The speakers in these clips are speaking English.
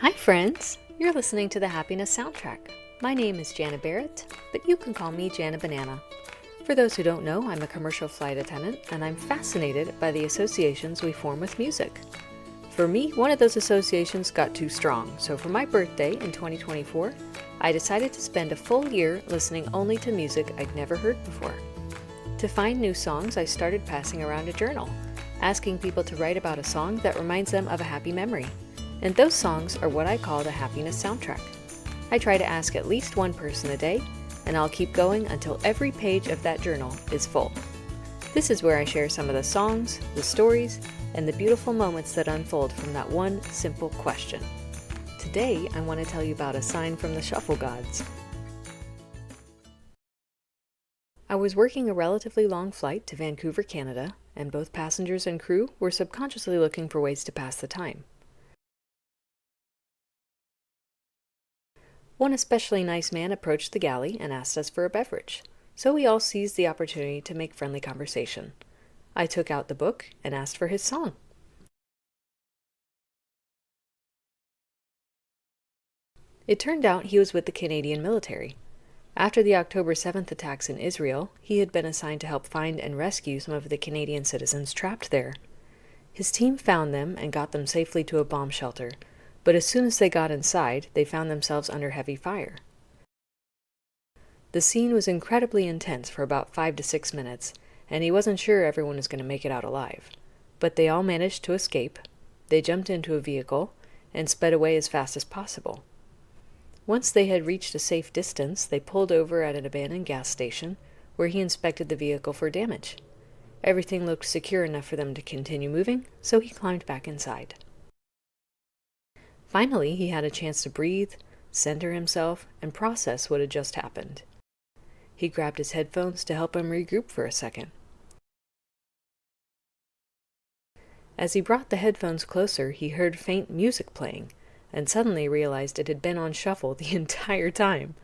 Hi friends, you're listening to the Happiness Soundtrack. My name is Janna Barrett, but you can call me Janna Banana. For those who don't know, I'm a commercial flight attendant, and I'm fascinated by the associations we form with music. For me, one of those associations got too strong, so for my birthday in 2024, I decided to spend a full year listening only to music I'd never heard before. To find new songs, I started passing around a journal, asking people to write about a song that reminds them of a happy memory. And those songs are what I call the happiness soundtrack. I try to ask at least one person a day, and I'll keep going until every page of that journal is full. This is where I share some of the songs, the stories, and the beautiful moments that unfold from that one simple question. Today, I want to tell you about a sign from the shuffle gods. I was working a relatively long flight to Vancouver, Canada, and both passengers and crew were subconsciously looking for ways to pass the time. One especially nice man approached the galley and asked us for a beverage, so we all seized the opportunity to make friendly conversation. I took out the book and asked for his song. It turned out he was with the Canadian military. After the October 7th attacks in Israel, he had been assigned to help find and rescue some of the Canadian citizens trapped there. His team found them and got them safely to a bomb shelter, but as soon as they got inside, they found themselves under heavy fire. The scene was incredibly intense for about 5 to 6 minutes, and he wasn't sure everyone was going to make it out alive. But they all managed to escape. They jumped into a vehicle and sped away as fast as possible. Once they had reached a safe distance, they pulled over at an abandoned gas station, where he inspected the vehicle for damage. Everything looked secure enough for them to continue moving, so he climbed back inside. Finally, he had a chance to breathe, center himself, and process what had just happened. He grabbed his headphones to help him regroup for a second. As he brought the headphones closer, he heard faint music playing, and suddenly realized it had been on shuffle the entire time.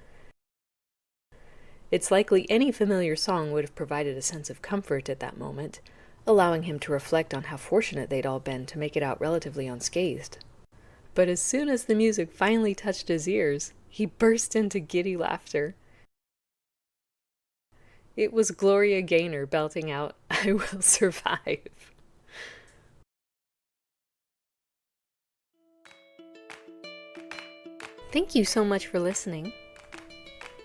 It's likely any familiar song would have provided a sense of comfort at that moment, allowing him to reflect on how fortunate they'd all been to make it out relatively unscathed. But as soon as the music finally touched his ears, he burst into giddy laughter. It was Gloria Gaynor belting out, "I Will Survive." Thank you so much for listening.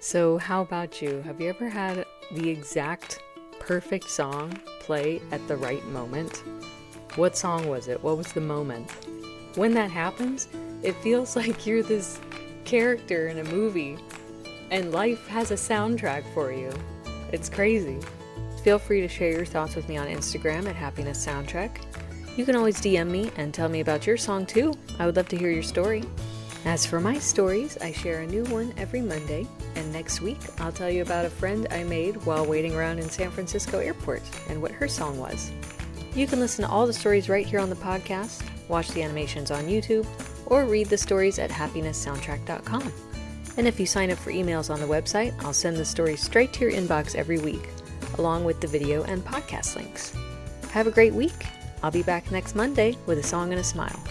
So how about you? Have you ever had the exact perfect song play at the right moment? What song was it? What was the moment? When that happens, it feels like you're this character in a movie, and life has a soundtrack for you. It's crazy. Feel free to share your thoughts with me on Instagram at Happiness Soundtrack. You can always DM me and tell me about your song too. I would love to hear your story. As for my stories, I share a new one every Monday, and next week I'll tell you about a friend I made while waiting around in San Francisco airport and what her song was. You can listen to all the stories right here on the podcast, watch the animations on YouTube, or read the stories at happinesssoundtrack.com. And if you sign up for emails on the website, I'll send the stories straight to your inbox every week, along with the video and podcast links. Have a great week. I'll be back next Monday with a song and a smile.